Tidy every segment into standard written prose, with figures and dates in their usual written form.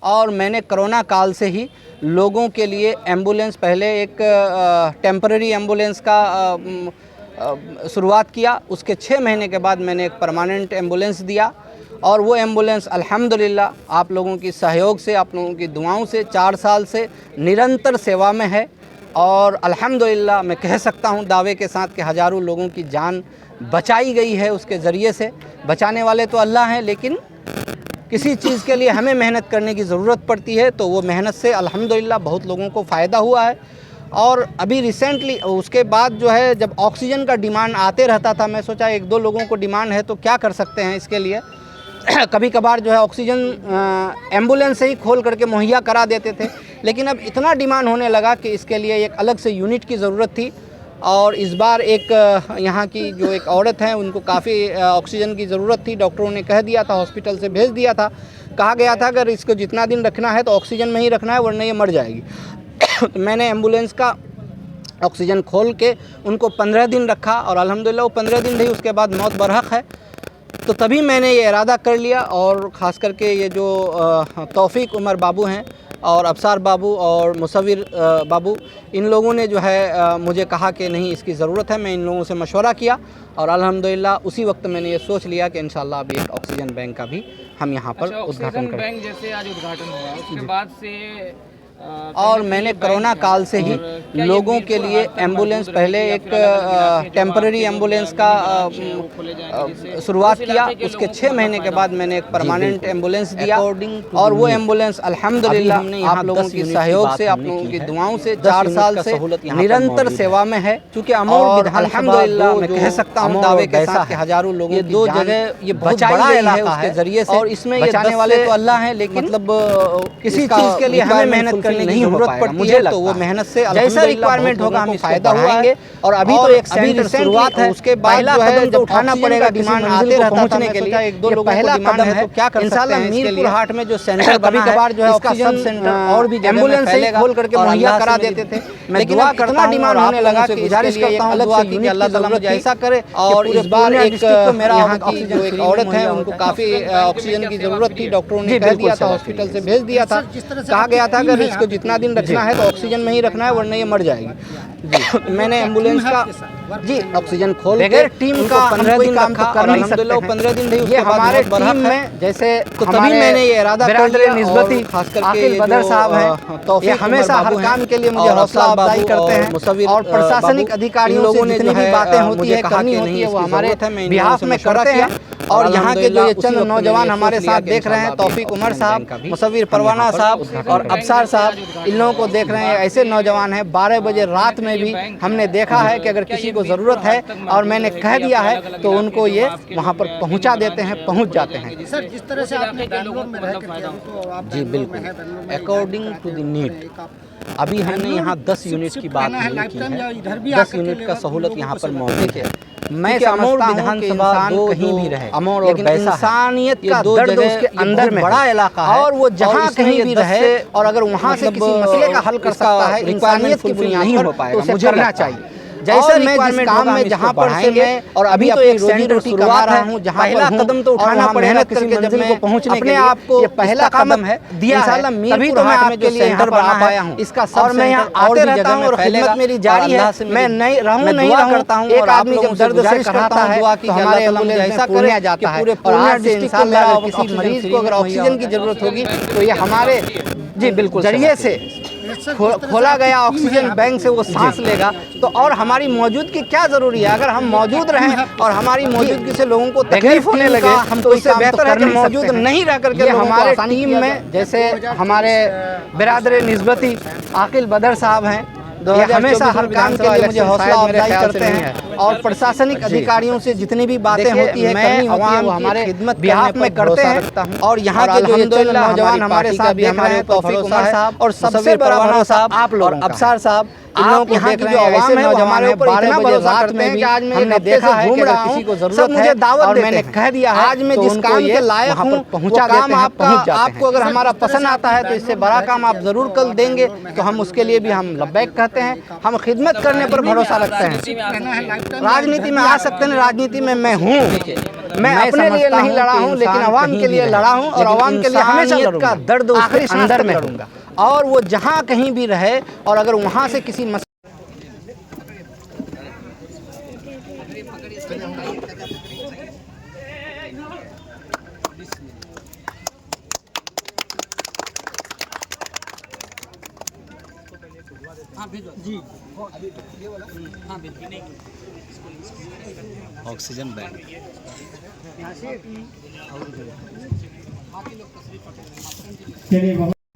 और मैंने कोरोना काल से ही लोगों के लिए एम्बुलेंस, पहले एक टेम्पररी एम्बुलेंस का शुरुआत किया। उसके 6 महीने के बाद मैंने एक परमानेंट एम्बुलेंस दिया और वो एम्बुलेंस अल्हम्दुलिल्लाह आप लोगों की सहयोग से, आप लोगों की दुआओं से 4 साल से निरंतर सेवा में है। और अल्हम्दुलिल्लाह मैं कह सकता हूँ दावे के साथ कि हज़ारों लोगों की जान बचाई गई है उसके ज़रिए से। बचाने वाले तो अल्लाह हैं, लेकिन किसी चीज़ के लिए हमें मेहनत करने की ज़रूरत पड़ती है, तो वो मेहनत से अल्हम्दुलिल्लाह बहुत लोगों को फ़ायदा हुआ है। और अभी रिसेंटली उसके बाद जो है, जब ऑक्सीजन का डिमांड आते रहता था, मैं सोचा 1-2 लोगों को डिमांड है तो क्या कर सकते हैं इसके लिए। कभी कभार जो है ऑक्सीजन एम्बुलेंस से ही खोल करके मुहैया करा देते थे, लेकिन अब इतना डिमांड होने लगा कि इसके लिए एक अलग से यूनिट की ज़रूरत थी। और इस बार एक यहाँ की जो एक औरत हैं, उनको काफ़ी ऑक्सीजन की ज़रूरत थी। डॉक्टरों ने कह दिया था, हॉस्पिटल से भेज दिया था, कहा गया था अगर इसको जितना दिन रखना है तो ऑक्सीजन में ही रखना है, वरना ये मर जाएगी। तो मैंने एम्बुलेंस का ऑक्सीजन खोल के उनको 15 दिन रखा और अल्हम्दुलिल्लाह वो 15 दिन रही, उसके बाद मौत बरहक है। तो तभी मैंने ये इरादा कर लिया, और ख़ास करके ये जो तौफीक उमर बाबू हैं और अबसार बाबू और मुसव्विर बाबू, इन लोगों ने जो है मुझे कहा कि नहीं इसकी ज़रूरत है। मैं इन लोगों से मशवरा किया और अल्हम्दुलिल्लाह उसी वक्त मैंने ये सोच लिया कि इंशाल्लाह अभी एक ऑक्सीजन बैंक का भी हम यहाँ पर उद्घाटन करें। बैंक जैसे आज उद्घाटन हुआ, उसके बाद से और मैंने कोरोना काल से ही लोगों के लिए एम्बुलेंस, पहले एक टेम्पररी एम्बुलेंस का शुरुआत किया। उसके 6 महीने के बाद मैंने एक परमानेंट एम्बुलेंस दिया और वो एम्बुलेंस अल्हम्दुलिल्लाह आप लोगों की सहयोग से, आप लोगों की दुआओं से 4 साल से निरंतर सेवा में है। चूँकि अमोर अल्हम्दुलिल्लाह मैं कह सकता हूँ दावे के साथ कि हज़ारों लोगों की 2 जगह ये बहुत बड़ा इलाका है उसके ज़रिए से। और इसमें बचाने वाले तो अल्लाह हैं, लेकिन मतलब किसी चीज़ के लिए हमें मेहनत करने की ज़रूरत पड़ती है, तो वो मेहनत से जैसा रिक्वायरमेंट होगा हम फायदा हुआएंगे। और अभी तो एक सेंटर शुरुआत है, उसके बाद जो है जब उठाना पड़ेगा, डिमांड आते रहता पहुंचने के लिए 1-2 लोगों को डिमांड है तो क्या कर सकते हैं। मीरपुर हाट में जो सेंटर कभी कभार जो है ऑक्सीजन सेंटर और भी एम्बुलेंस से खोल करके मुहैया करा देते थे। मैं दुआ करता हूं, डिमांड होने लगा कि गुजारिश करता हूं दुआ की कि अल्लाह ताला मुझे ऐसा करे। और इस बार एक मेरा यहाँ की जो एक औरत है, उनको काफ़ी ऑक्सीजन की ज़रूरत थी। डॉक्टरों ने कह दिया था, हॉस्पिटल से भेज दिया था, कहा गया था अगर इसको जितना दिन रखना है तो ऑक्सीजन में ही रखना है, वरना ये मर जाएगी। जी मैंने एम्बुलेंस का ऑक्सीजन खोल के टीम का 15 दिन काम तो कर नहीं सकते, 15 दिन रही। ये हमारे टीम में जैसे तो तभी मैंने ये इरादा कर लिया। निस्बती खास करके बदर साहब हैं, ये हमेशा हर काम के लिए मुझे हौसला अफजाई करते हैं। और प्रशासनिक अधिकारियों से जितनी भी बातें होती है, करनी होती है, वो हमारे बिहाफ में करते हैं। और यहाँ के जो ये चंद नौजवान हमारे साथ देख रहे हैं, तौफीक उमर साहब, मुसव्विर परवाना साहब और अबसार साहब, इन लोगों को देख रहे हैं। ऐसे नौजवान हैं, 12 बजे रात में भी हमने देखा है कि अगर किसी को ज़रूरत है और मैंने कह दिया है तो उनको ये वहाँ पर पहुँचा देते हैं, पहुँच जाते हैं। सर, जिस तरह से आपने बैंगलोर में रह के किया, तो आप जी बिल्कुल अकॉर्डिंग टू द नीड। अभी हमने यहाँ 10 यूनिट की बात नहीं की है, 10 यूनिट का सहूलत यहाँ पर मौजूद है। मैं समझता हूँ कि इंसान कहीं भी रहे, अमर और इंसानियत का दर्द उसके अंदर में बड़ा इलाका है, और वो जहाँ कहीं भी रहे और अगर वहाँ से किसी मसले का हल कर सकता है इंसानियत की बुनियाद पर, तो उसे करना चाहिए। जैसे मैं जिस काम में जहाँ पर से मैं और अभी तो एक सेंटर शुरुआ रहा हूँ, जहाँ पहला कदम तो उठाना पड़ेगा किसी मंजिल को पहुँचने के लिए। आपको ये पहला कदम है दिया है, तभी तो मैं आपके लिए सेंटर बना पाया हूँ। इसका और मैं यहाँ आते रहता हूँ और खिदमत मेरी जारी है। मैं नहीं रहूँ करता हूँ। एक आदमी जब दर्द से कराता है तो हमारे एम्बुलेंस ऐसा करने जाता है। और आज से इंशाअल्लाह किसी मरीज को अगर ऑक्सीजन की जरूरत होगी तो ये हमारे जी बिल्कुल जरिए से खोला गया ऑक्सीजन बैंक से वो सांस लेगा। तो और हमारी मौजूदगी क्या ज़रूरी है? अगर हम मौजूद रहें और हमारी मौजूदगी से लोगों को तकलीफ होने लगे, हम तो इससे बेहतर है कि मौजूद नहीं रह करके हमारे टीम में जैसे हमारे बिरादर निस्बती आकिल बदर साहब हैं, ये हमेशा हर काम के लिए मुझे हौसला अफजाई करते हैं। और प्रशासनिक अधिकारियों से जितनी भी बातें होती है, करनी होती है, वो हमारे खिदमत बिहाफ में करते हैं। और यहाँ के जो नौजवान हमारे साथ देख रहे हैं, तौफीक उमर साहब और सबसे बड़ा साहब आप लोग, अबसार साहब, इन लोगों को देख रहे हैं। ऐसे नौजवान है 12 बजे रात में भी हमने देखा है कि अगर किसी को जरूरत है, मुझे दावत और मैंने कह दिया है आज मैं जिस काम के लायक हूँ पहुँचा देते हैं। आपको अगर हमारा पसंद आता है तो इससे बड़ा काम आप जरूर कल देंगे, तो हम उसके लिए भी हम लब्बैक कहते हैं। सकते हैं, हम खिदमत करने पर भरोसा रखते हैं। राजनीति में आ सकते हैं, राजनीति में मैं हूँ, मैं अपने लिए नहीं लड़ा हूँ लेकिन अवाम के लिए लड़ा हूँ और अवाम के लिए हमेशा लड़ूंगा, दर्द उसके अंदर में रहूँगा। और वो जहाँ कहीं भी रहे और अगर वहाँ से किसी ऑक्सीजन बैंड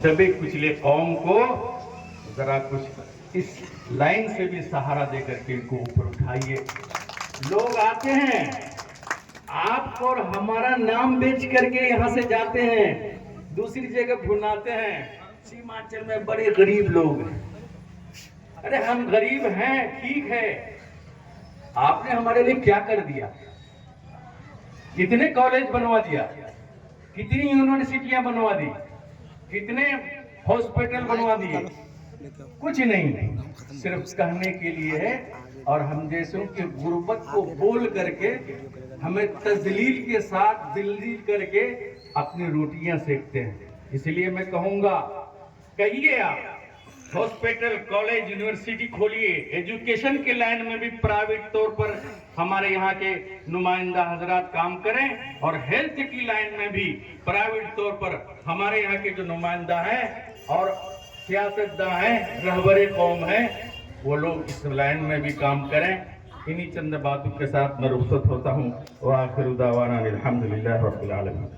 सभी कुचले कौम को जरा कुछ इस लाइन से भी सहारा देकर के इनको ऊपर उठाइए। लोग आते हैं आपको और हमारा नाम बेच करके यहाँ से जाते हैं, दूसरी जगह भुनाते हैं। सीमांचल में बड़े गरीब लोग हैं। अरे हम गरीब हैं, ठीक है, आपने हमारे लिए क्या कर दिया? कितने कॉलेज बनवा दिया, कितनी यूनिवर्सिटियां बनवा दी, कितने हॉस्पिटल बनवा दिए? कुछ नहीं, सिर्फ कहने के लिए है। और हम जैसों के गुर्बत को बोल करके हमें तजलील के साथ दिल्ली करके अपनी रोटियां सेकते हैं। इसलिए मैं कहूंगा, कहिए आप हॉस्पिटल, कॉलेज, यूनिवर्सिटी खोलिए। एजुकेशन के लाइन में भी प्राइवेट तौर पर हमारे यहाँ के नुमाइंदा हजरात काम करें और हेल्थ की लाइन में भी प्राइवेट तौर पर हमारे यहाँ के जो नुमाइंदा हैं और सियासतदान हैं, रहबरे कौम हैं, वो लोग इस लाइन में भी काम करें। इन्हीं चंद बातों के साथ मैं रुखसत होता हूँ। व आखिर दावाना अल्हम्दुलिल्लाह रब्बिल आलमीन।